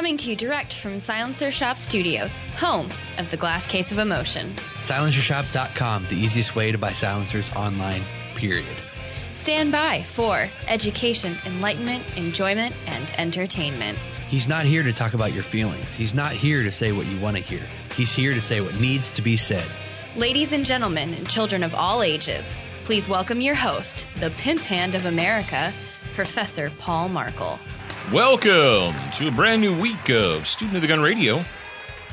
Coming to you direct from Silencer Shop Studios, home of the Glass Case of Emotion. SilencerShop.com, the easiest way to buy silencers online, period. Stand by for education, enlightenment, enjoyment, and entertainment. He's not here to talk about your feelings. He's not here to say what you want to hear. He's here to say what needs to be said. Ladies and gentlemen, and children of all ages, please welcome your host, the pimp hand of America, Professor Paul Markle. Welcome to a brand new week of Student of the Gun Radio.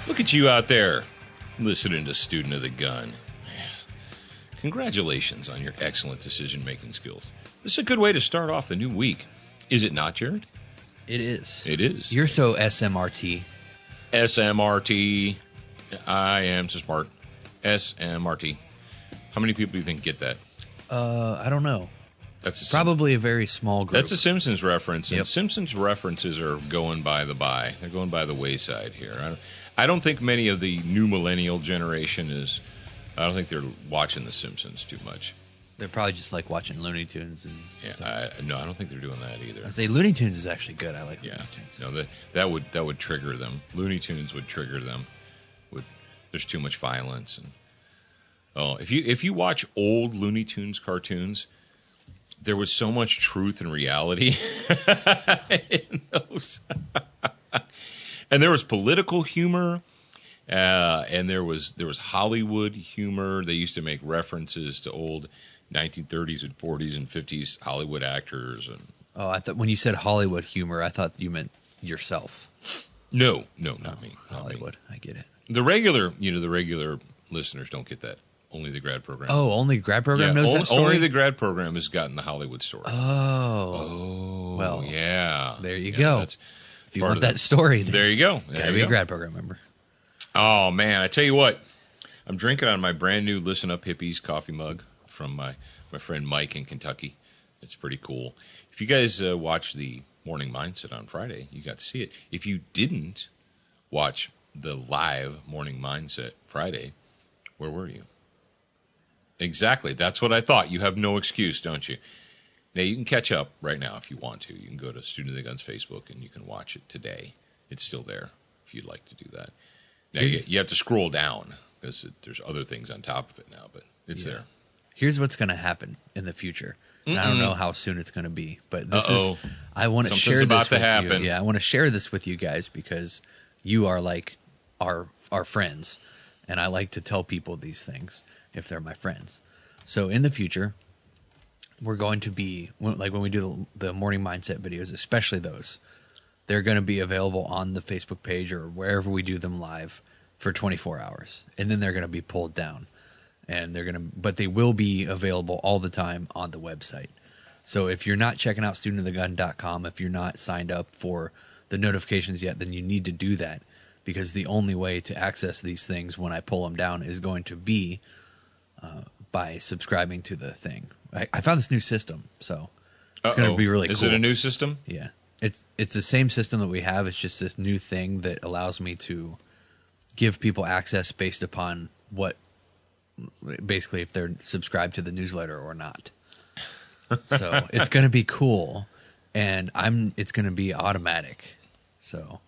Look at you out there listening to Student of the Gun. Man, congratulations on your excellent decision-making skills. This is a good way to start off the new week. Is it not, Jared? It is. It is. You're so SMRT. SMRT. I am so smart. SMRT. How many people do you think get that? I don't know. That's probably a very small group. That's a Simpsons reference, and Yep. Simpsons references are going by the by. They're going by the wayside here. I don't think many of the new millennial generation is. I don't think they're watching The Simpsons too much. They're probably just like watching Looney Tunes. And Yeah, no, I don't think they're doing that either. I say Looney Tunes is actually good. I like Looney Tunes. No, that would trigger them. Looney Tunes would trigger them. There's too much violence, and if you watch old Looney Tunes cartoons. There was so much truth and reality in those. And there was political humor, and there was Hollywood humor. They used to make references to old 1930s and 40s and 50s Hollywood actors. And I thought when you said Hollywood humor, I thought you meant yourself. No, not me. Not Hollywood, me. I get it. The regular listeners don't get that. Only the grad program. Oh, only grad program knows that story? Only the grad program has gotten the Hollywood story. Oh. Well, yeah. There you go. That's if you want that story, then there you go. Gotta be a grad program member. Oh, man. I tell you what. I'm drinking on my brand new Listen Up Hippies coffee mug from my friend Mike in Kentucky. It's pretty cool. If you guys watched the Morning Mindset on Friday, you got to see it. If you didn't watch the live Morning Mindset Friday, where were you? Exactly. That's what I thought. You have no excuse, don't you? Now, you can catch up right now if you want to. You can go to Student of the Gun's Facebook, and you can watch it today. It's still there if you'd like to do that. Now, you have to scroll down because there's other things on top of it now, but it's there. Here's what's going to happen in the future. And I don't know how soon it's going to be, but this is. I want to share this with you. Yeah, I want to share this with you guys because you are like our friends, and I like to tell people these things if they're my friends. So in the future, we're going to be, like when we do the morning mindset videos, especially those, they're going to be available on the Facebook page or wherever we do them live for 24 hours. And then they're going to be pulled down. But they will be available all the time on the website. So if you're not checking out studentofthegun.com, if you're not signed up for the notifications yet, then you need to do that. Because the only way to access these things when I pull them down is going to be by subscribing to the thing. I found this new system, so it's going to be really cool. Is it a new system? Yeah. It's the same system that we have. It's just this new thing that allows me to give people access based upon basically if they're subscribed to the newsletter or not. So it's going to be cool, and it's going to be automatic. So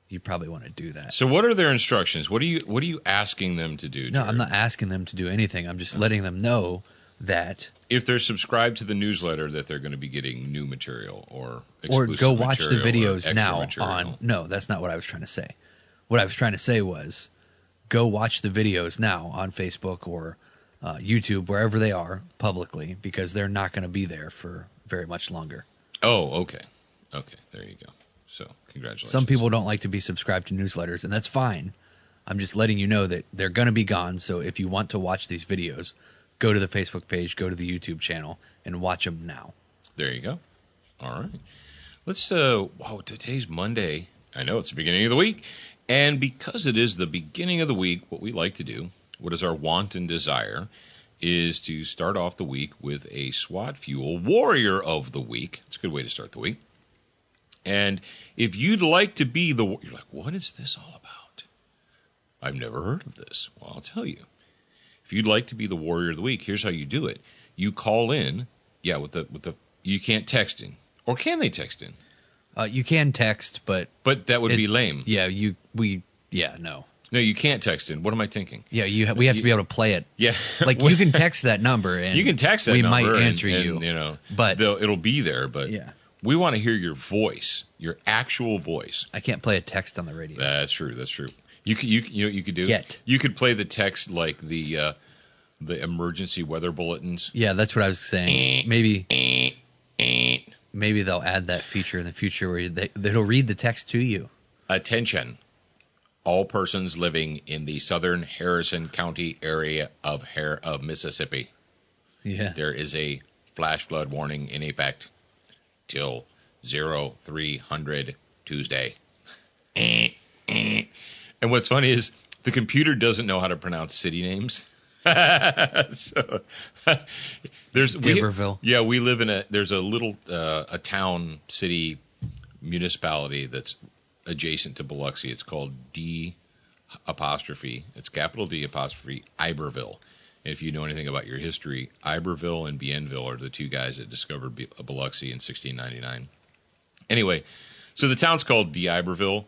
you probably want to do that. So what are their instructions? What are you asking them to do? No, I'm not asking them to do anything. I'm just letting them know that if they're subscribed to the newsletter, that they're going to be getting new material or exclusive go watch the videos now material. No, that's not what I was trying to say. What I was trying to say was go watch the videos now on Facebook or YouTube, wherever they are publicly, because they're not going to be there for very much longer. Oh, okay. Okay, there you go. So, congratulations. Some people don't like to be subscribed to newsletters, and that's fine. I'm just letting you know that they're going to be gone, so if you want to watch these videos, go to the Facebook page, go to the YouTube channel, and watch them now. There you go. All right. Let's, today's Monday. I know it's the beginning of the week, and because it is the beginning of the week, what we like to do, what is our want and desire, is to start off the week with a SWAT Fuel Warrior of the Week. It's a good way to start the week. And if you'd like to be you're like, what is this all about? I've never heard of this. Well, I'll tell you. If you'd like to be the Warrior of the Week, here's how you do it. You call in, with the you can't text in. Or can they text in? You can text, but that would be lame. Yeah, no. No, you can't text in. What am I thinking? Yeah, we have to be able to play it. Yeah, like you can text that number, and you can text that we number might answer and, you, but it'll be there. But yeah, we want to hear your voice, your actual voice. I can't play a text on the radio. That's true. You could know what you could do. You could play the text like the emergency weather bulletins. Yeah, that's what I was saying. Maybe they'll add that feature in the future where it'll read the text to you. Attention. All persons living in the southern Harrison County area of Mississippi. Yeah. There is a flash flood warning in effect till 0300 Tuesday. And what's funny is the computer doesn't know how to pronounce city names. So there's D'Iberville. We live in there's a little a town, city, municipality that's adjacent to Biloxi. It's called it's capital D apostrophe Iberville. And if you know anything about your history, Iberville and Bienville are the two guys that discovered Biloxi in 1699. Anyway, so the town's called D'Iberville,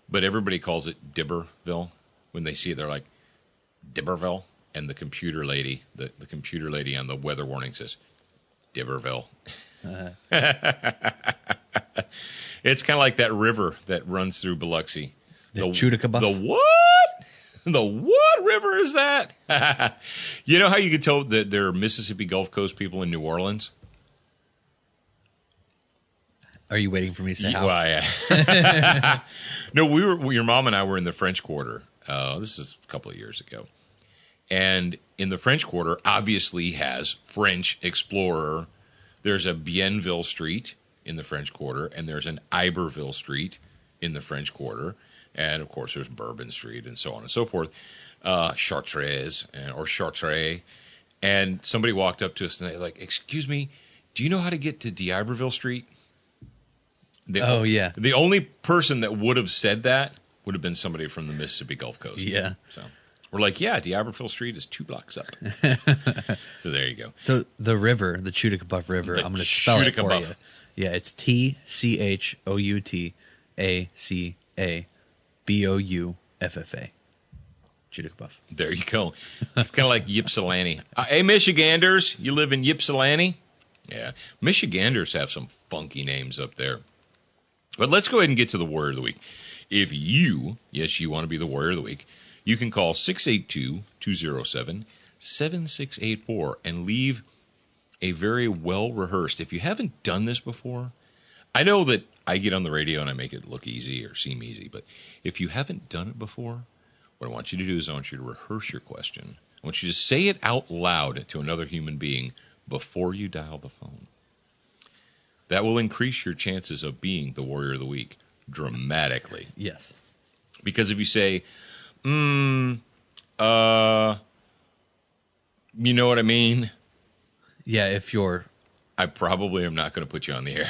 but everybody calls it D'Iberville. When they see it, they're like, D'Iberville? And the computer lady, the computer lady on the weather warning says, D'Iberville. It's kind of like that river that runs through Biloxi. The Chudacabuff? The what? The what river is that? You know how you could tell that there are Mississippi Gulf Coast people in New Orleans? Are you waiting for me to say how? Well, yeah. No, your mom and I were in the French Quarter. This is a couple of years ago. And in the French Quarter, obviously has French explorer. There's a Bienville Street in the French Quarter, and there's an Iberville Street in the French Quarter. And, of course, there's Bourbon Street and so on and so forth. Chartres or Chartres. And somebody walked up to us and they're like, excuse me, do you know how to get to D'Iberville Street? Yeah. The only person that would have said that would have been somebody from the Mississippi Gulf Coast. Yeah. So we're like, D'Iberville Street is 2 blocks up. So there you go. So the river, the Chudacabuff River, I'm going to spell it for you. Yeah, it's TCHOUTACABOUFFA. Chudacabuff. There you go. It's kind of like Ypsilanti. Hey, Michiganders, you live in Ypsilanti? Yeah. Michiganders have some funky names up there. But let's go ahead and get to the Warrior of the Week. If you want to be the Warrior of the Week, you can call 682-207-7684 and leave a very well-rehearsed. If you haven't done this before, I know that I get on the radio and I make it look easy or seem easy, but if you haven't done it before, what I want you to do is I want you to rehearse your question. I want you to say it out loud to another human being before you dial the phone. That will increase your chances of being the Warrior of the Week dramatically. Yes. Because if you say, you know what I mean? Yeah, I probably am not going to put you on the air.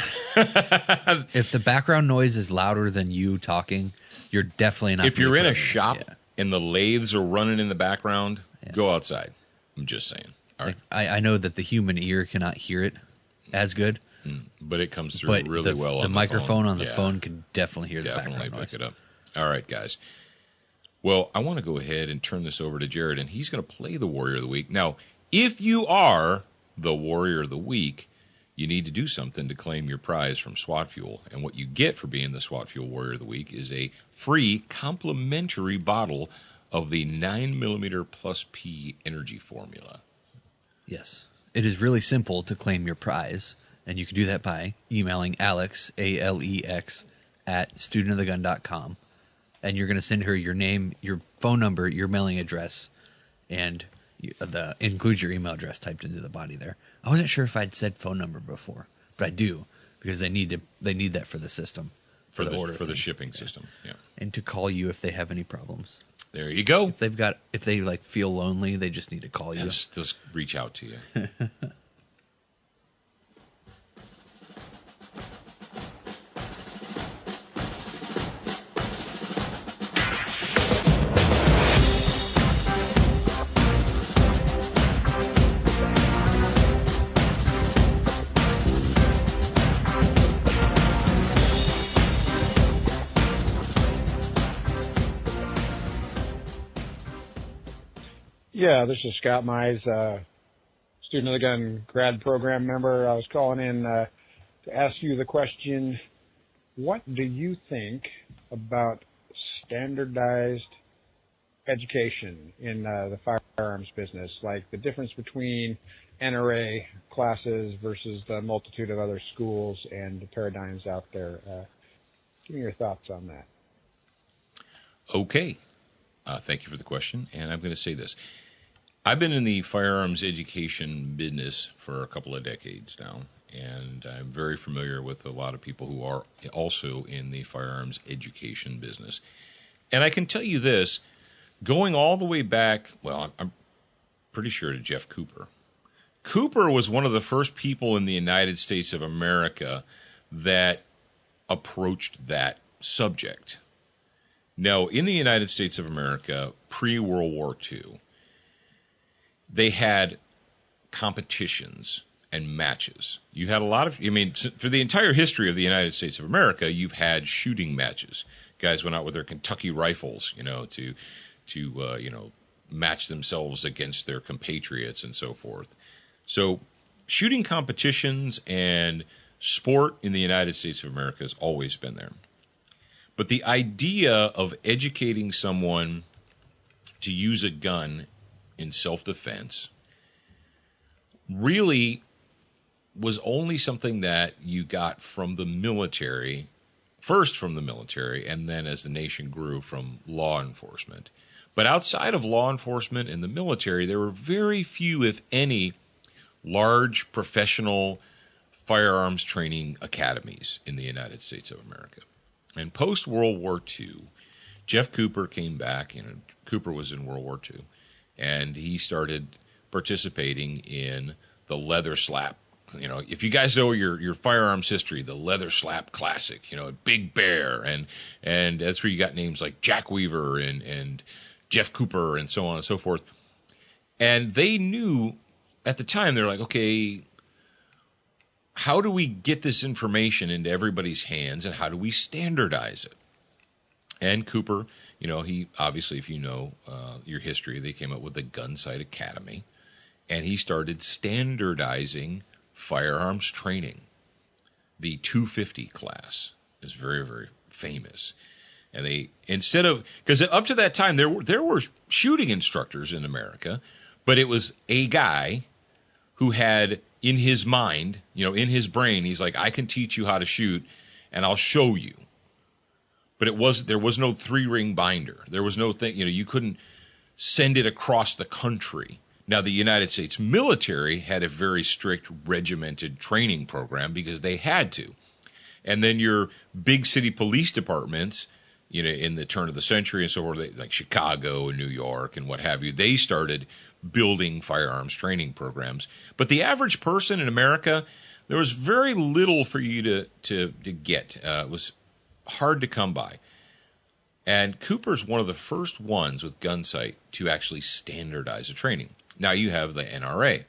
If the background noise is louder than you talking, you're definitely not. If you're in a shop and the lathes are running in the background, go outside. I'm just saying. All right. I know that the human ear cannot hear it as good. But it comes through really well on the microphone phone. on the phone can definitely hear the background noise. Definitely pick it up. All right, guys. Well, I want to go ahead and turn this over to Jared, and he's going to play the Warrior of the Week. Now, if you are the Warrior of the Week, you need to do something to claim your prize from SWAT Fuel. And what you get for being the SWAT Fuel Warrior of the Week is a free complimentary bottle of the 9mm Plus P energy formula. Yes. It is really simple to claim your prize. And you can do that by emailing Alex, ALEX, at studentofthegun.com. And you're going to send her your name, your phone number, your mailing address, and include your email address typed into the body there. I wasn't sure if I'd said phone number before, but I do because they need that for the system, for the shipping system. Yeah, and to call you if they have any problems. There you go. If they like feel lonely, they just need to call you. Just reach out to you. Yeah, this is Scott Mize, student of the gun grad program member. I was calling in to ask you the question, what do you think about standardized education in the firearms business, like the difference between NRA classes versus the multitude of other schools and the paradigms out there? Give me your thoughts on that. Okay. Thank you for the question, and I'm going to say this. I've been in the firearms education business for a couple of decades now, and I'm very familiar with a lot of people who are also in the firearms education business. And I can tell you this, going all the way back, well, I'm pretty sure to Jeff Cooper. Cooper was one of the first people in the United States of America that approached that subject. Now, in the United States of America, pre-World War II, they had competitions and matches. You had a lot of, for the entire history of the United States of America, you've had shooting matches. Guys went out with their Kentucky rifles, to match themselves against their compatriots and so forth. So shooting competitions and sport in the United States of America has always been there. But the idea of educating someone to use a gun in self-defense really was only something that you got from the military, first from the military, and then as the nation grew from law enforcement. But outside of law enforcement and the military, there were very few, if any, large professional firearms training academies in the United States of America. And post-World War II, Jeff Cooper came back, Cooper was in World War II, and he started participating in the leather slap. If you guys know your firearms history, the leather slap classic, Big Bear, and that's where you got names like Jack Weaver and Jeff Cooper and so on and so forth. And they knew at the time, they're like, okay, how do we get this information into everybody's hands and how do we standardize it? And Cooper, he obviously, if you know your history, they came up with the Gun Sight Academy, and he started standardizing firearms training. The 250 class is very, very famous. And they, instead of, because up to that time, there were shooting instructors in America, but it was a guy who had in his mind, in his brain, he's like, I can teach you how to shoot, and I'll show you. But there was no 3-ring binder. There was no thing, you couldn't send it across the country. Now, the United States military had a very strict regimented training program because they had to. And then your big city police departments, in the turn of the century and so forth, like Chicago and New York and what have you, they started building firearms training programs. But the average person in America, there was very little for you to get. It was hard to come by. And Cooper's one of the first ones with Gun Sight to actually standardize a training. Now you have the NRA.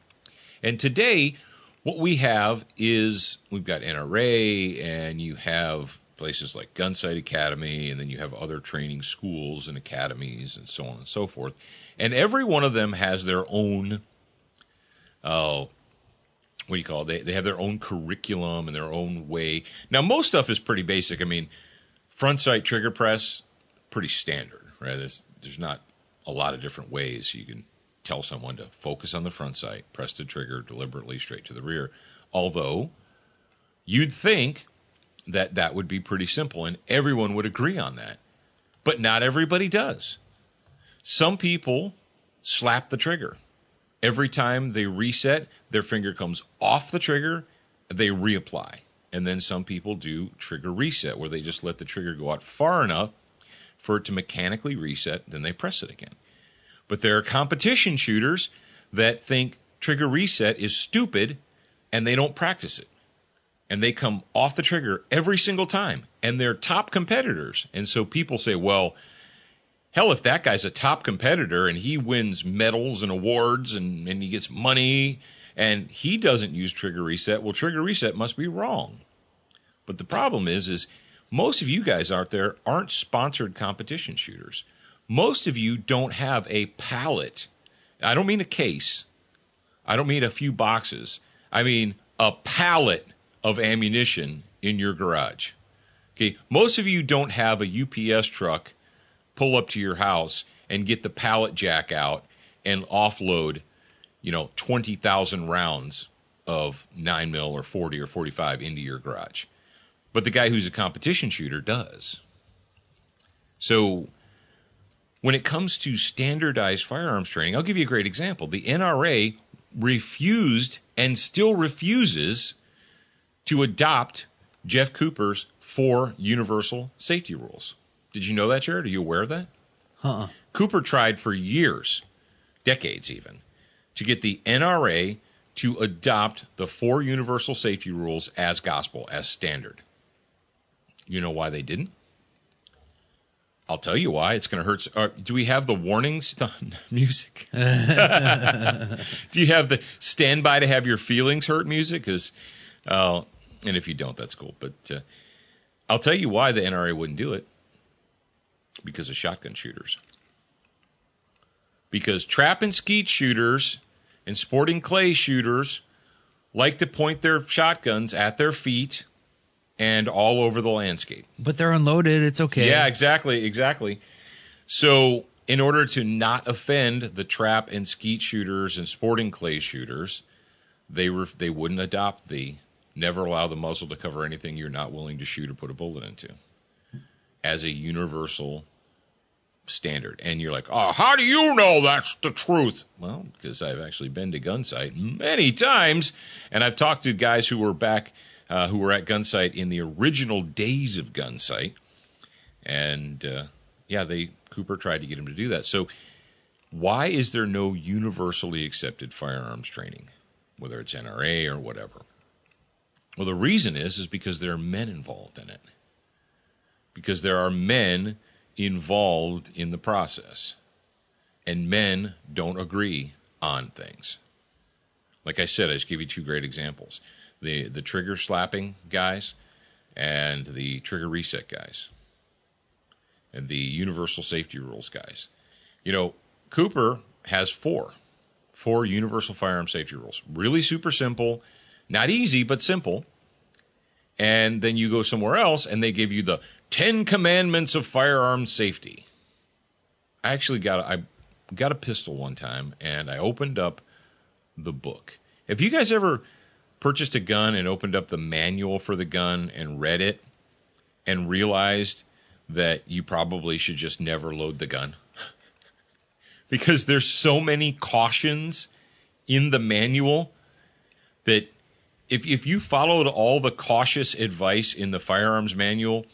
And today, what we have is we've got NRA, and you have places like Gun Sight Academy, and then you have other training schools and academies and so on and so forth. And every one of them has their own, what do you call it? They have their own curriculum and their own way. Now, most stuff is pretty basic. Front sight trigger press, pretty standard, right? There's not a lot of different ways you can tell someone to focus on the front sight, press the trigger deliberately straight to the rear. Although, you'd think that would be pretty simple, and everyone would agree on that. But not everybody does. Some people slap the trigger. Every time they reset, their finger comes off the trigger, they reapply. And then some people do trigger reset, where they just let the trigger go out far enough for it to mechanically reset, then they press it again. But there are competition shooters that think trigger reset is stupid, and they don't practice it. And they come off the trigger every single time, and they're top competitors. And so people say, well, hell, if that guy's a top competitor and he wins medals and awards and he gets money and he doesn't use trigger reset, well, trigger reset must be wrong. But the problem is most of you guys out there aren't sponsored competition shooters. Most of you don't have a palate I don't mean a case. I don't mean a few boxes. I mean a pallet of ammunition in your garage. Okay, most of you don't have a UPS truck pull up to your house and get the pallet jack out and offload, 20,000 rounds of 9mm or 40 or 45 into your garage. But the guy who's a competition shooter does. So when it comes to standardized firearms training, I'll give you a great example. The NRA refused and still refuses to adopt Jeff Cooper's 4 universal safety rules. Did you know that, Jared? Are you aware of that? Cooper tried for years, decades even, to get the NRA to adopt the 4 universal safety rules as gospel, as standard. You know why they didn't? I'll tell you why. It's going to hurt. Do we have the warnings music? Do you have the stand by to have your feelings hurt music? And if you don't, that's cool. But I'll tell you why the NRA wouldn't do it. Because of shotgun shooters. Because trap and skeet shooters and sporting clay shooters like to point their shotguns at their feet and all over the landscape. But they're unloaded. It's okay. Yeah, exactly. So in order to not offend the trap and skeet shooters and sporting clay shooters, they wouldn't adopt the never allow the muzzle to cover anything you're not willing to shoot or put a bullet into as a universal standard. And you're like, oh, how do you know that's the truth? Well, because I've actually been to Gunsight many times, and I've talked to guys who were back, who were at Gunsight in the original days of Gunsight, and Cooper tried to get him to do that. So why is there no universally accepted firearms training, whether it's NRA or whatever? Well, the reason is because there are men involved in it. Because there are men involved in the process. And men don't agree on things. Like I said, I just give you 2 great examples. The trigger slapping guys and the trigger reset guys. And the universal safety rules guys. Cooper has 4 universal firearm safety rules. Really super simple. Not easy, but simple. And then you go somewhere else and they give you the 10 commandments of firearm safety. I actually got a pistol one time, and I opened up the book. Have you guys ever purchased a gun and opened up the manual for the gun and read it and realized that you probably should just never load the gun? Because there's so many cautions in the manual that if you followed all the cautious advice in the firearms manual,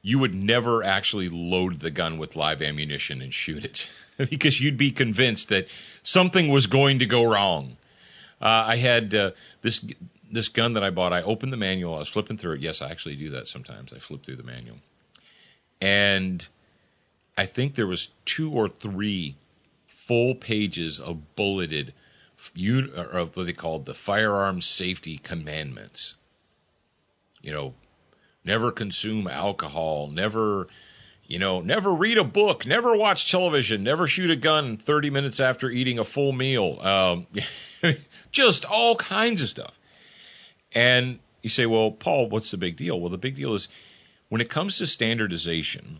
you would never actually load the gun with live ammunition and shoot it because you'd be convinced that something was going to go wrong. I had this gun that I bought. I opened the manual. I was flipping through it. Yes, I actually do that sometimes. I flip through the manual. And I think there was 2 or 3 full pages of bulleted of what they called the firearms safety commandments. Never consume alcohol, never read a book, never watch television, never shoot a gun 30 minutes after eating a full meal. Just all kinds of stuff. And you say, well, Paul, what's the big deal? Well, the big deal is when it comes to standardization,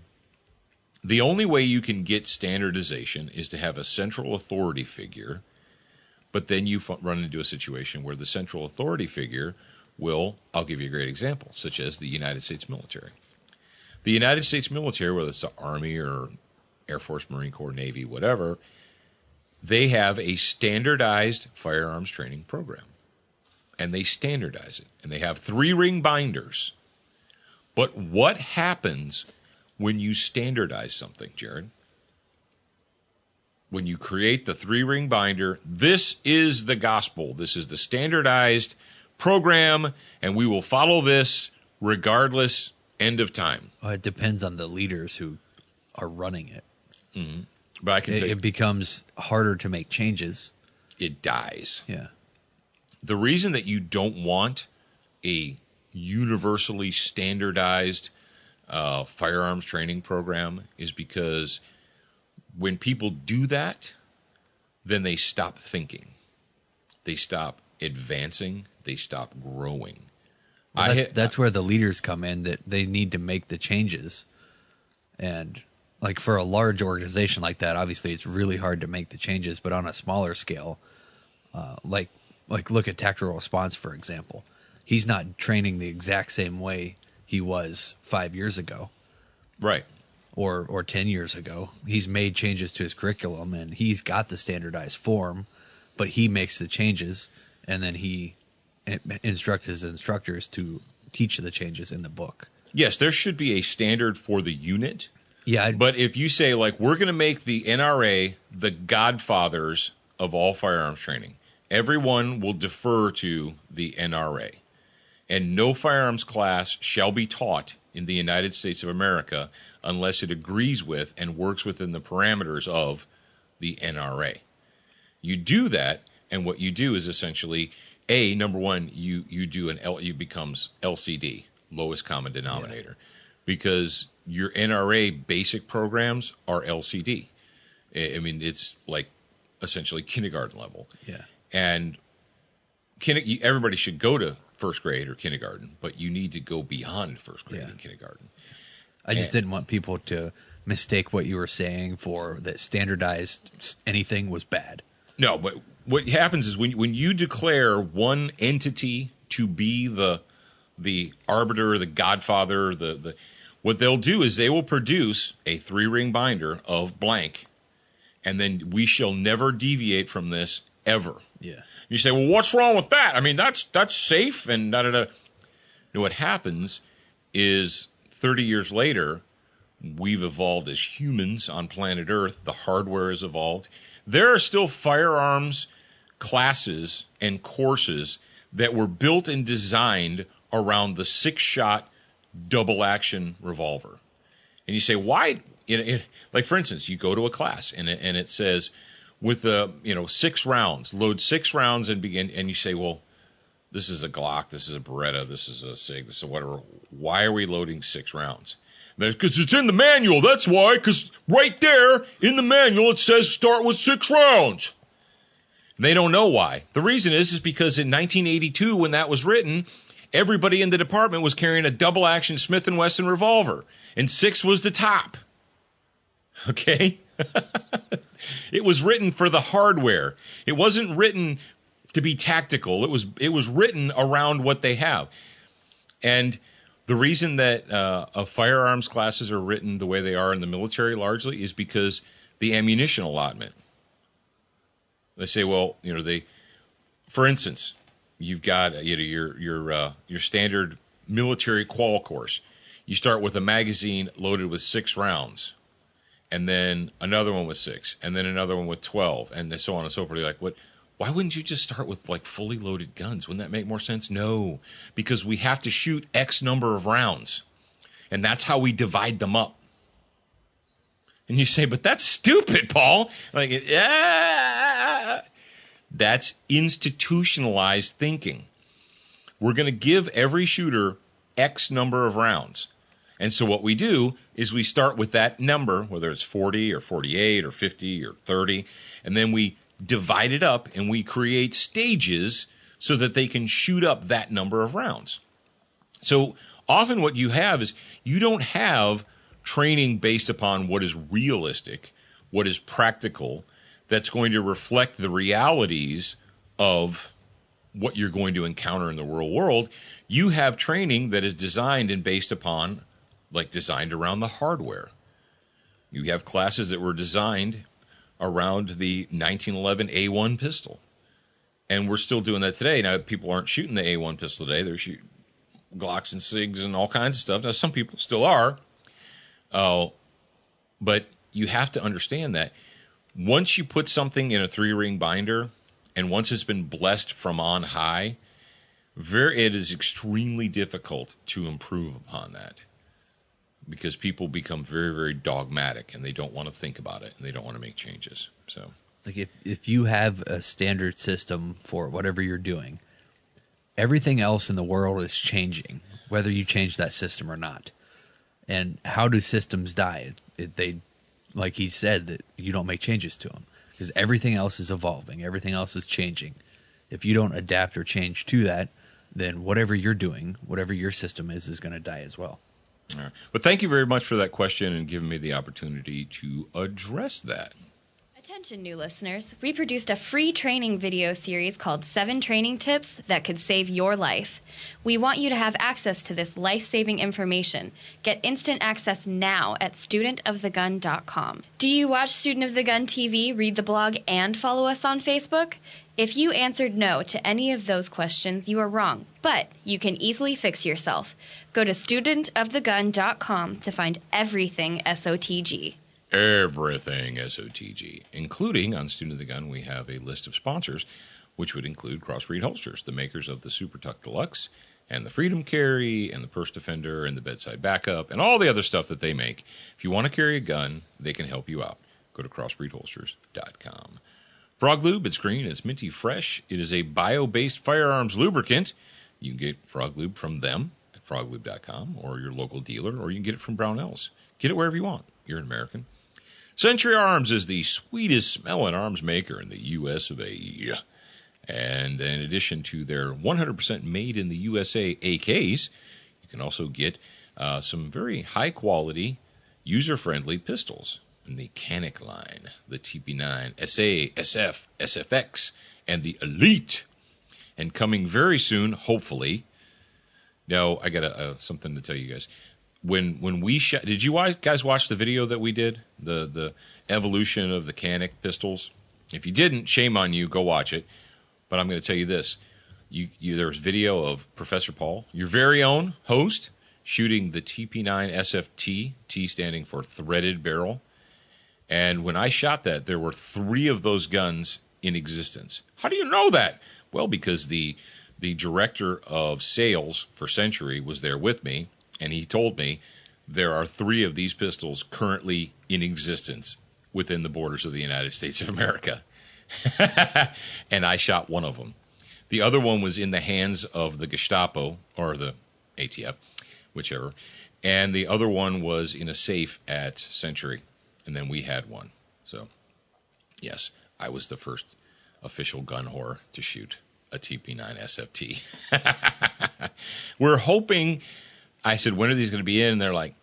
the only way you can get standardization is to have a central authority figure, but then you run into a situation where the central authority figure I'll give you a great example, such as the United States military. The United States military, whether it's the Army or Air Force, Marine Corps, Navy, whatever, they have a standardized firearms training program. And they standardize it. And they have 3-ring binders. But what happens when you standardize something, Jared? When you create the 3-ring binder, this is the gospel. This is the standardized program, and we will follow this regardless, end of time. It depends on the leaders who are running it. Mm-hmm. But I can tell you, it becomes harder to make changes. It dies. Yeah. The reason that you don't want a universally standardized firearms training program is because when people do that, then they stop thinking. They stop advancing. They stop growing. Well, that's where the leaders come in, that they need to make the changes. And like for a large organization like that, obviously it's really hard to make the changes. But on a smaller scale, like look at tactical response, for example. He's not training the exact same way he was 5 years ago. Right. Or 10 years ago. He's made changes to his curriculum, and he's got the standardized form, but he makes the changes, and then he instructs his instructors to teach the changes in the book. Yes, there should be a standard for the unit. Yeah. But if you say, like, we're going to make the NRA the godfathers of all firearms training, everyone will defer to the NRA. And no firearms class shall be taught in the United States of America unless it agrees with and works within the parameters of the NRA. You do that, and what you do is essentially, number one, you do you becomes LCD, lowest common denominator, because your NRA basic programs are LCD. I mean, it's like essentially kindergarten level. Yeah. And everybody should go to first grade or kindergarten, but you need to go beyond first grade and kindergarten. I just didn't want people to mistake what you were saying for that standardized anything was bad. No, but what happens is when you declare one entity to be the arbiter, the godfather, what they'll do is they will produce a 3-ring binder of blank, and then we shall never deviate from this ever. Yeah. You say, well, what's wrong with that? I mean, that's safe and da-da-da. No, what happens is 30 years later, we've evolved as humans on planet Earth. The hardware has evolved. There are still firearms classes and courses that were built and designed around the 6-shot double-action revolver. And you say, why? Like, for instance, you go to a class, and it says, with 6 rounds, load 6 rounds and begin, and you say, well, this is a Glock, this is a Beretta, this is a SIG, this is whatever. Why are we loading 6 rounds? Because it's in the manual, that's why, because right there in the manual it says start with 6 rounds. And they don't know why. The reason is because in 1982, when that was written, everybody in the department was carrying a double-action Smith & Wesson revolver, and 6 was the top. Okay? It was written for the hardware. It wasn't written to be tactical. It was written around what they have. And the reason that firearms classes are written the way they are in the military largely is because the ammunition allotment. They say, well, for instance, you've got your standard military qual course. You start with a magazine loaded with 6 rounds, and then another one with 6, and then another one with 12, and so on and so forth. You're like, what? Why wouldn't you just start with like fully loaded guns? Wouldn't that make more sense? No, because we have to shoot X number of rounds, and that's how we divide them up. And you say, but that's stupid, Paul. Like, that's institutionalized thinking. We're going to give every shooter X number of rounds. And so what we do is we start with that number, whether it's 40 or 48 or 50 or 30, and then we divide it up and we create stages so that they can shoot up that number of rounds. So often what you have is you don't have training based upon what is realistic, what is practical, that's going to reflect the realities of what you're going to encounter in the real world. You have training that is designed and based upon, like designed around the hardware. You have classes that were designed around the 1911 A1 pistol. And we're still doing that today. Now, people aren't shooting the A1 pistol today. They're shooting Glocks and SIGs and all kinds of stuff. Now, some people still are. But you have to understand that once you put something in a 3-ring binder, and once it's been blessed from on high, it is extremely difficult to improve upon that, because people become very, very dogmatic, and they don't want to think about it, and they don't want to make changes. So, like if you have a standard system for whatever you're doing, everything else in the world is changing, whether you change that system or not. And how do systems die? They, like he said, that you don't make changes to them. because everything else is evolving. Everything else is changing. If you don't adapt or change to that, then whatever you're doing, whatever your system is going to die as well. All right. But thank you very much for that question and giving me the opportunity to address that. Attention, new listeners. We produced a free training video series called 7 Training Tips That Could Save Your Life. We want you to have access to this life-saving information. Get instant access now at studentofthegun.com. Do you watch Student of the Gun TV, read the blog, and follow us on Facebook? If you answered no to any of those questions, you are wrong, but you can easily fix yourself. Go to studentofthegun.com to find everything SOTG. Everything SOTG, including on Student of the Gun, we have a list of sponsors, which would include Crossbreed Holsters, the makers of the Super Tuck Deluxe, and the Freedom Carry, and the Purse Defender, and the Bedside Backup, and all the other stuff that they make. If you want to carry a gun, they can help you out. Go to crossbreedholsters.com. Frog Lube, it's green, it's minty fresh. It is a bio-based firearms lubricant. You can get Frog Lube from them at froglube.com or your local dealer, or you can get it from Brownells. Get it wherever you want. You're an American. Century Arms is the sweetest smelling arms maker in the U.S. of A. And in addition to their 100% made in the USA AKs, you can also get some very high-quality, user-friendly pistols in the Canic line, the TP9, SA, SF, SFX, and the Elite. And coming very soon, hopefully. Now, I got something to tell you guys. When we shot, did you guys watch the video that we did? The evolution of the Canic pistols? If you didn't, shame on you. Go watch it. But I'm going to tell you this. There's video of Professor Paul, your very own host, shooting the TP9 SFT, T standing for threaded barrel. And when I shot that, there were 3 of those guns in existence. How do you know that? Well, because the director of sales for Century was there with me. And he told me there are 3 of these pistols currently in existence within the borders of the United States of America. And I shot one of them. The other one was in the hands of the Gestapo, or the ATF, whichever. And the other one was in a safe at Century. And then we had one. So, yes, I was the first official gun whore to shoot a TP9 SFT. We're hoping... I said, when are these going to be in? And they're like,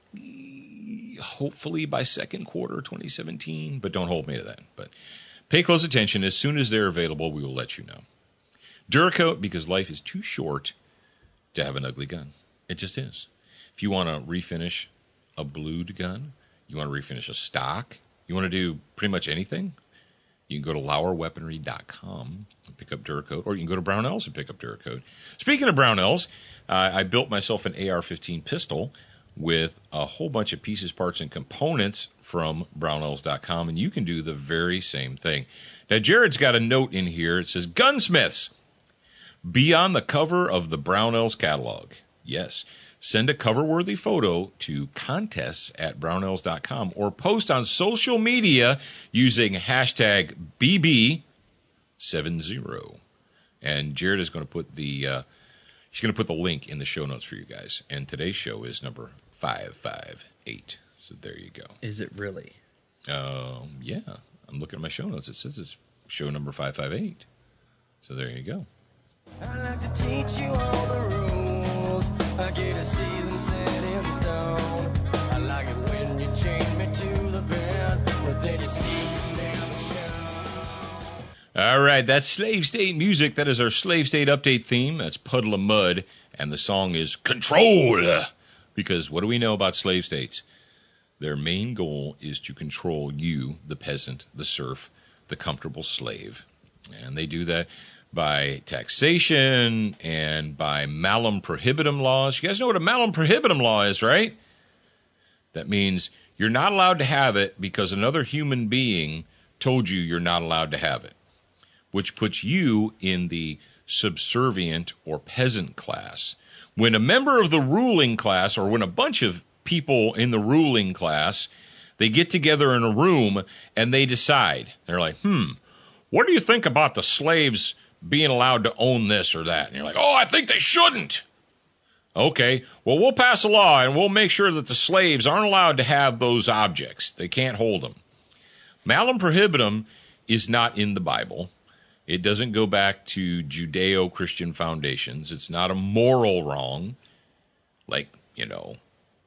hopefully by second quarter 2017, but don't hold me to that. But pay close attention. As soon as they're available, we will let you know. Duracoat, because life is too short to have an ugly gun. It just is. If you want to refinish a blued gun, you want to refinish a stock, you want to do pretty much anything, you can go to lauerweaponry.com and pick up Duracoat, or you can go to Brownells and pick up Duracoat. Speaking of Brownells, I built myself an AR-15 pistol with a whole bunch of pieces, parts, and components from Brownells.com, and you can do the very same thing. Now, Jared's got a note in here. It says, Gunsmiths, be on the cover of the Brownells catalog. Yes, send a cover-worthy photo to contests@brownells.com or post on social media using hashtag BB70. And Jared is going to put he's going to put the link in the show notes for you guys. And today's show is number 558. So there you go. Is it really? Yeah. I'm looking at my show notes. It says it's show number 558. So there you go. I like to teach you all the rules. I get to see them set in stone. I like it when you chain me to the bed, but then you see it's never shown. All right, that's Slave State music. That is our Slave State update theme. That's Puddle of Mud, and the song is Control. Because what do we know about slave states? Their main goal is to control you, the peasant, the serf, the comfortable slave. And they do that by taxation and by malum prohibitum laws. You guys know what a malum prohibitum law is, right? That means you're not allowed to have it because another human being told you you're not allowed to have it, which puts you in the subservient or peasant class. When a member of the ruling class, or when a bunch of people in the ruling class, they get together in a room and they decide, they're like, what do you think about the slaves being allowed to own this or that? And you're like, I think they shouldn't. Okay, well, we'll pass a law and we'll make sure that the slaves aren't allowed to have those objects. They can't hold them. Malum prohibitum is not in the Bible. It doesn't go back to Judeo-Christian foundations. It's not a moral wrong, like,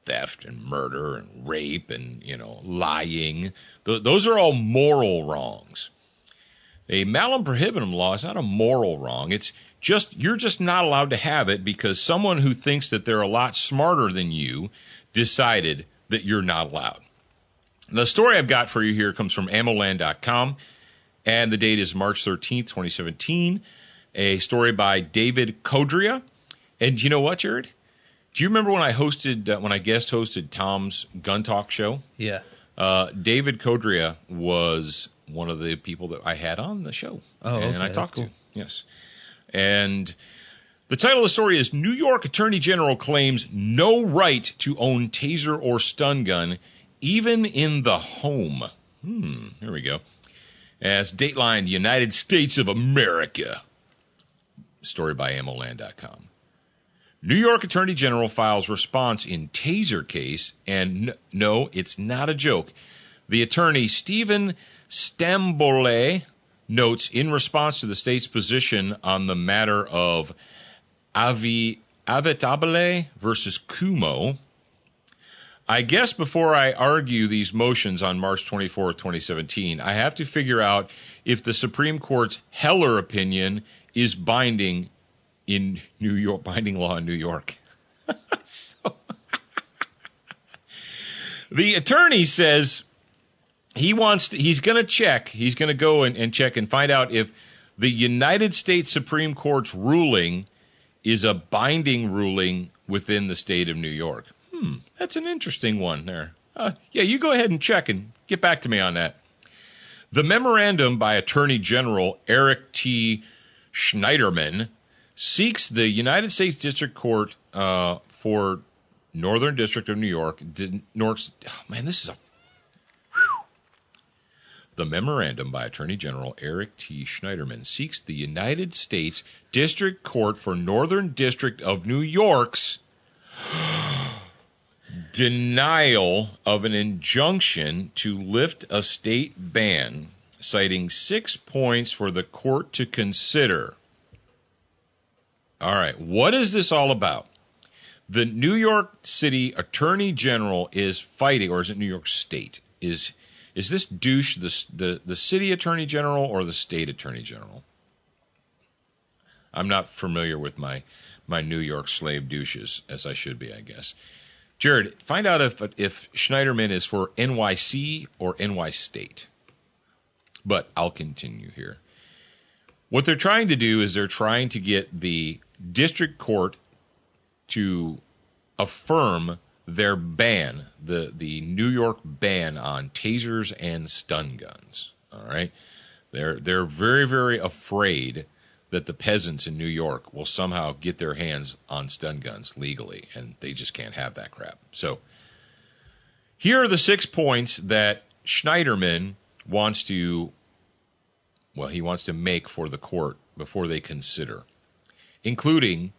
theft and murder and rape and, lying. Those are all moral wrongs. A malum prohibitum law is not a moral wrong. It's just, you're just not allowed to have it because someone who thinks that they're a lot smarter than you decided that you're not allowed. The story I've got for you here comes from ammoland.com. And the date is March 13th, 2017. A story by David Codria. And you know what, Jared? Do you remember when I guest hosted Tom's Gun Talk show? Yeah. David Codria was one of the people that I had on the show. Oh, okay. And I talked to. Yes. And the title of the story is New York Attorney General claims no right to own taser or stun gun, even in the home. Here we go. As Dateline, United States of America. Story by ammoland.com. New York Attorney General files response in taser case, and no, it's not a joke. The attorney, Stephen Stambole, notes in response to the state's position on the matter of Avitabile versus Cuomo, I guess before I argue these motions on March 24, 2017, I have to figure out if the Supreme Court's Heller opinion is binding in New York, binding law in New York. The attorney says he's going to check. He's going to go and check and find out if the United States Supreme Court's ruling is a binding ruling within the state of New York. That's an interesting one there. Yeah, you go ahead and check and get back to me on that. The memorandum by Attorney General Eric T. Schneiderman seeks the United States District Court for Northern District of New York. The memorandum by Attorney General Eric T. Schneiderman seeks the United States District Court for Northern District of New York's denial of an injunction to lift a state ban, citing 6 points for the court to consider. All right, what is this all about? The New York City Attorney General is fighting, or is it New York State? Is this douche the city Attorney General or the state Attorney General? I'm not familiar with my New York slave douches, as I should be, I guess. Jared, find out if Schneiderman is for NYC or NY State. But I'll continue here. What they're trying to do is they're trying to get the district court to affirm their ban, the New York ban on tasers and stun guns. All right? They're very, very afraid that the peasants in New York will somehow get their hands on stun guns legally, and they just can't have that crap. So here are the 6 points that Schneiderman wants to make for the court before they consider, including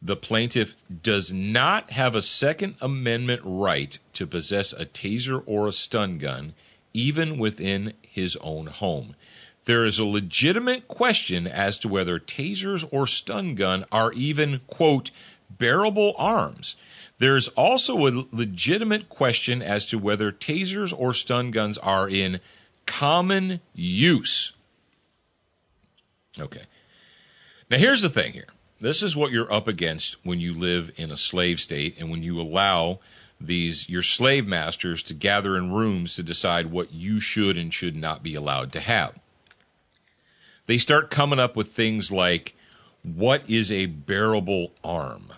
the plaintiff does not have a Second Amendment right to possess a taser or a stun gun, even within his own home. There is a legitimate question as to whether tasers or stun gun are even, quote, bearable arms. There is also a legitimate question as to whether tasers or stun guns are in common use. Okay. Now, here's the thing here. This is what you're up against when you live in a slave state and when you allow your slave masters to gather in rooms to decide what you should and should not be allowed to have. They start coming up with things like, what is a bearable arm?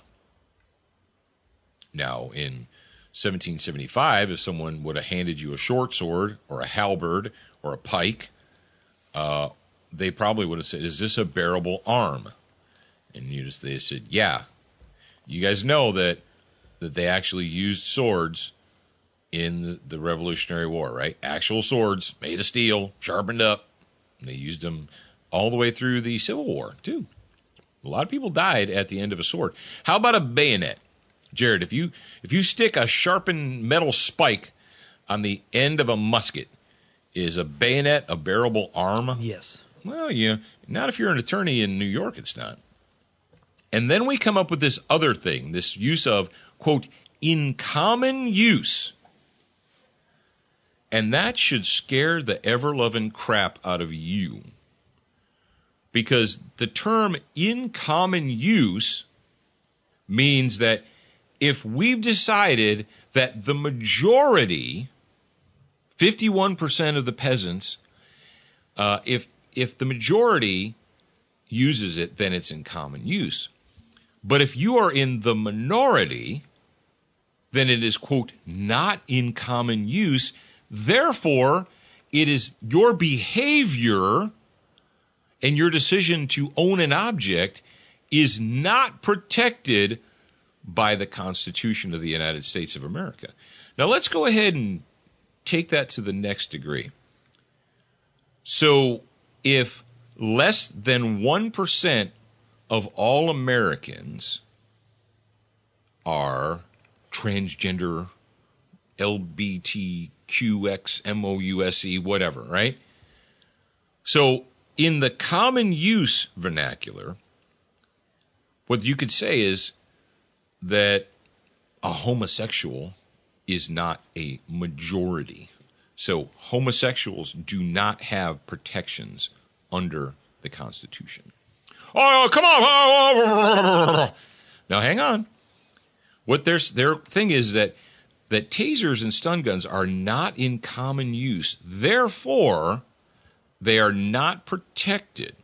Now, in 1775, if someone would have handed you a short sword or a halberd or a pike, they probably would have said, is this a bearable arm? And they said, yeah. You guys know that they actually used swords in the Revolutionary War, right? Actual swords made of steel, sharpened up. And they used them all the way through the Civil War, too. A lot of people died at the end of a sword. How about a bayonet? Jared, if you stick a sharpened metal spike on the end of a musket Is a bayonet a bearable arm? Yes. Well, yeah, not if you're an attorney in New York, it's not. And then we come up with this other thing, this use of, quote, in common use. And that should scare the ever-loving crap out of you. Because the term in common use means that if we've decided that the majority, 51% of the peasants, if the majority uses it, then it's in common use. But if you are in the minority, then it is, quote, not in common use. Therefore, it is your behavior and your decision to own an object is not protected by the Constitution of the United States of America. Now, let's go ahead and take that to the next degree. So, if less than 1% of all Americans are transgender, LBTQXMOUSE, whatever, right? So, in the common use vernacular, what you could say is that a homosexual is not a majority. So homosexuals do not have protections under the Constitution. Oh, come on. Now, hang on. What their thing is that tasers and stun guns are not in common use. Therefore, they are not protected.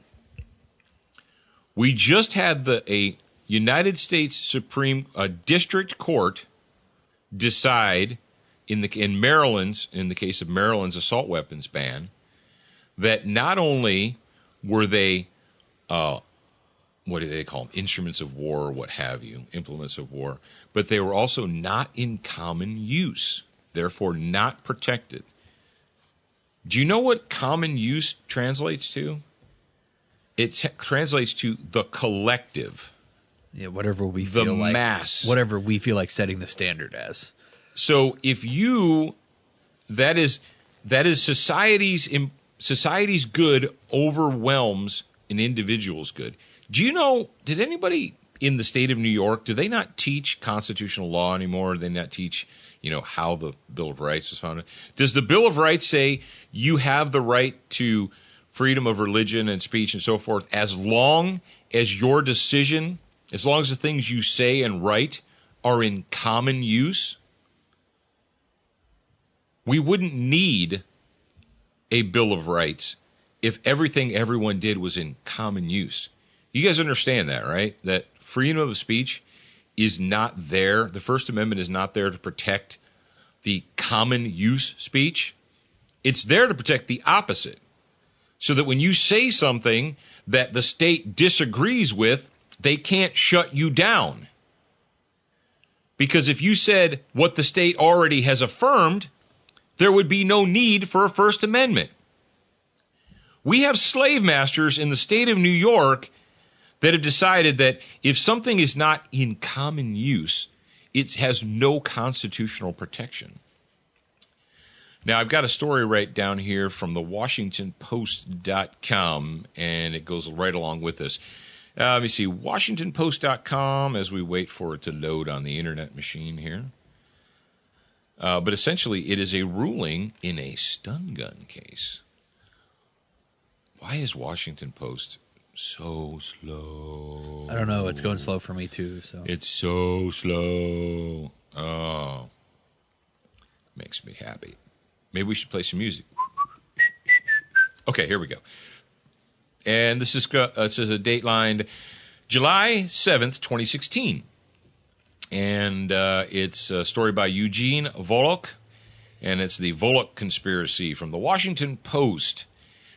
We just had a United States Supreme District Court decide in the case of Maryland's assault weapons ban, that not only were they what do they call them, instruments of war or what have you, implements of war, but they were also not in common use, therefore not protected. Do you know what common use translates to? It translates to the collective. Yeah, whatever we feel like. The mass. Whatever we feel like setting the standard as. So if that is society's good overwhelms an individual's good. Do you know, did anybody in the state of New York, do they not teach constitutional law anymore? Do they not teach, how the Bill of Rights was founded? Does the Bill of Rights say you have the right to freedom of religion and speech and so forth as long as your decision, as long as the things you say and write are in common use? We wouldn't need a Bill of Rights if everything everyone did was in common use. You guys understand that, right? That freedom of speech is not there. The First Amendment is not there to protect the common use speech. It's there to protect the opposite. So that when you say something that the state disagrees with, they can't shut you down. Because if you said what the state already has affirmed, there would be no need for a First Amendment. We have slave masters in the state of New York that have decided that if something is not in common use, it has no constitutional protection. Now, I've got a story right down here from the WashingtonPost.com, and it goes right along with this. Let me see, WashingtonPost.com, as we wait for it to load on the internet machine here. But essentially, it is a ruling in a stun gun case. Why is Washington Post so slow? I don't know. It's going slow for me, too. So it's so slow. Oh. Makes me happy. Maybe we should play some music. Okay, here we go. And this is a dateline July 7th, 2016. And it's a story by Eugene Volokh, and it's the Volokh conspiracy from the Washington Post.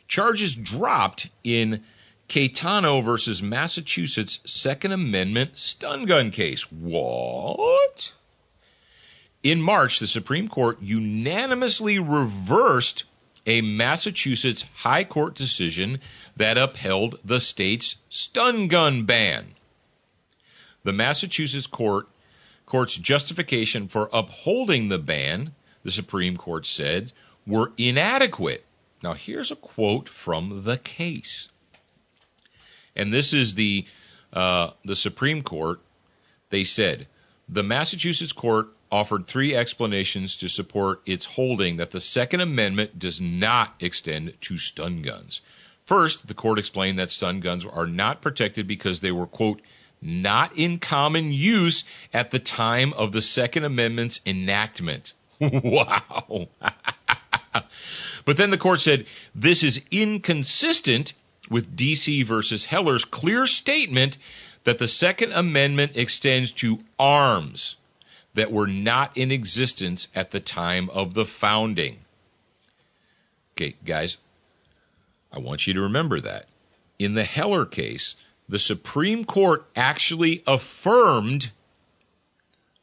Charges dropped in Caetano versus Massachusetts Second Amendment stun gun case. What? In March, the Supreme Court unanimously reversed a Massachusetts High Court decision that upheld the state's stun gun ban. The Massachusetts court's justification for upholding the ban, the Supreme Court said, were inadequate. Now, here's a quote from the case. And this is the Supreme Court. They said, the Massachusetts court offered 3 explanations to support its holding that the Second Amendment does not extend to stun guns. First, the court explained that stun guns are not protected because they were, quote, not in common use at the time of the Second Amendment's enactment. Wow. But then the court said, this is inconsistent with D.C. versus Heller's clear statement that the Second Amendment extends to arms that were not in existence at the time of the founding. Okay, guys, I want you to remember that. In the Heller case, the Supreme Court actually affirmed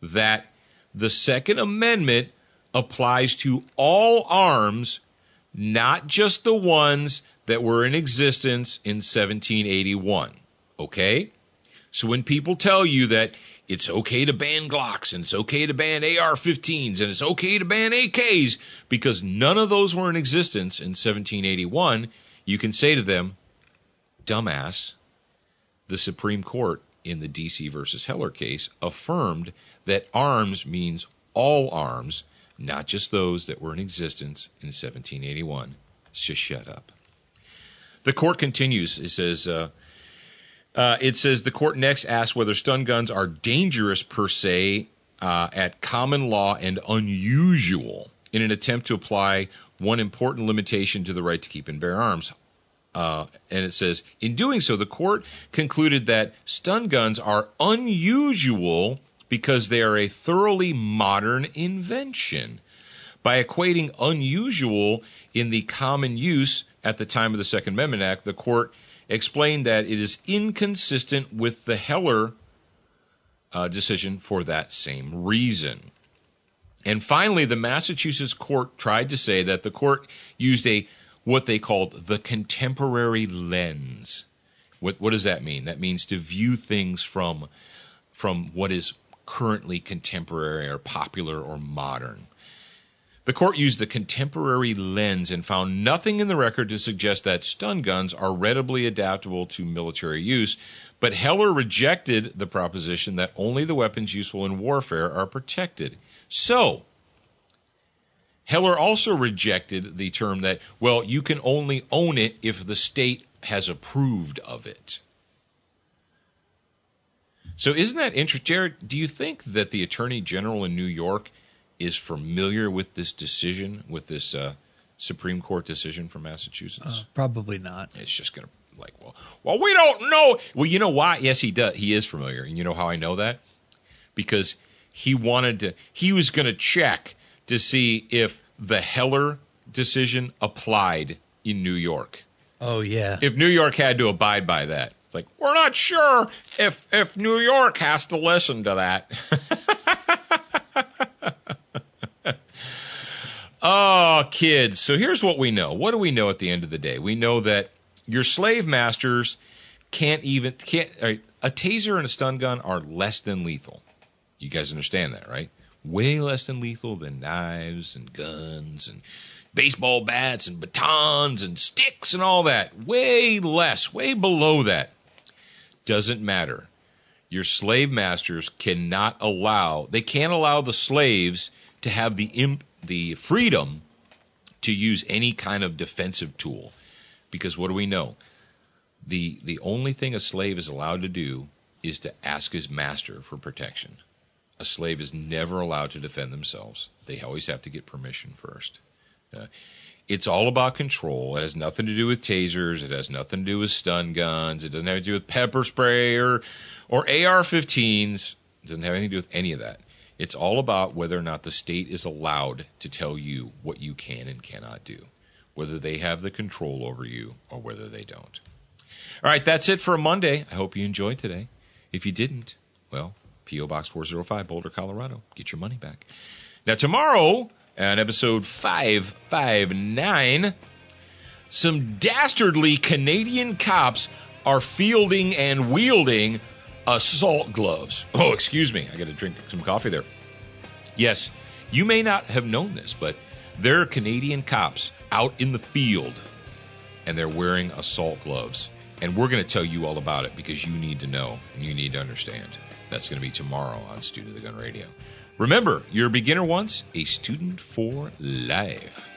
that the Second Amendment applies to all arms, not just the ones that were in existence in 1781. Okay? So when people tell you that it's okay to ban Glocks, and it's okay to ban AR-15s, and it's okay to ban AKs, because none of those were in existence in 1781, you can say to them, dumbass, the Supreme Court in the D.C. versus Heller case affirmed that arms means all arms, not just those that were in existence in 1781. Just shut up. The court continues. It says the court next asks whether stun guns are dangerous per se at common law and unusual in an attempt to apply one important limitation to the right to keep and bear arms. And it says, in doing so, the court concluded that stun guns are unusual because they are a thoroughly modern invention. By equating unusual in the common use at the time of the Second Amendment Act, the court explained that it is inconsistent with the Heller decision for that same reason. And finally, the Massachusetts court tried to say that the court used what they called the contemporary lens. What does that mean? That means to view things from what is currently contemporary or popular or modern. The court used the contemporary lens and found nothing in the record to suggest that stun guns are readily adaptable to military use, but Heller rejected the proposition that only the weapons useful in warfare are protected. So, Heller also rejected the term that, well, you can only own it if the state has approved of it. So isn't that interesting? Jared, do you think that the Attorney General in New York is familiar with this decision, with this Supreme Court decision from Massachusetts? Probably not. It's just going to well, we don't know. Well, you know why? Yes, he does. He is familiar. And you know how I know that? Because he was going to check to see if the Heller decision applied in New York. Oh, yeah. If New York had to abide by that. It's like, we're not sure if New York has to listen to that. Oh, kids. So here's what we know. What do we know at the end of the day? We know that your slave masters a taser and a stun gun are less than lethal. You guys understand that, right? Way less than lethal than knives and guns and baseball bats and batons and sticks and all that. Way less, way below that. Doesn't matter. Your slave masters can't allow the slaves to have the freedom to use any kind of defensive tool. Because what do we know? The only thing a slave is allowed to do is to ask his master for protection. A slave is never allowed to defend themselves. They always have to get permission first. It's all about control. It has nothing to do with tasers. It has nothing to do with stun guns. It doesn't have to do with pepper spray or AR-15s. It doesn't have anything to do with any of that. It's all about whether or not the state is allowed to tell you what you can and cannot do, whether they have the control over you or whether they don't. All right, that's it for a Monday. I hope you enjoyed today. If you didn't, well, P.O. Box 405, Boulder, Colorado. Get your money back. Now, tomorrow, on episode 559, some dastardly Canadian cops are fielding and wielding assault gloves. Oh, excuse me. I got to drink some coffee there. Yes, you may not have known this, but There are Canadian cops out in the field, and they're wearing assault gloves. And we're going to tell you all about it because you need to know and you need to understand. That's going to be tomorrow on Student of the Gun Radio. Remember, you're a beginner once, a student for life.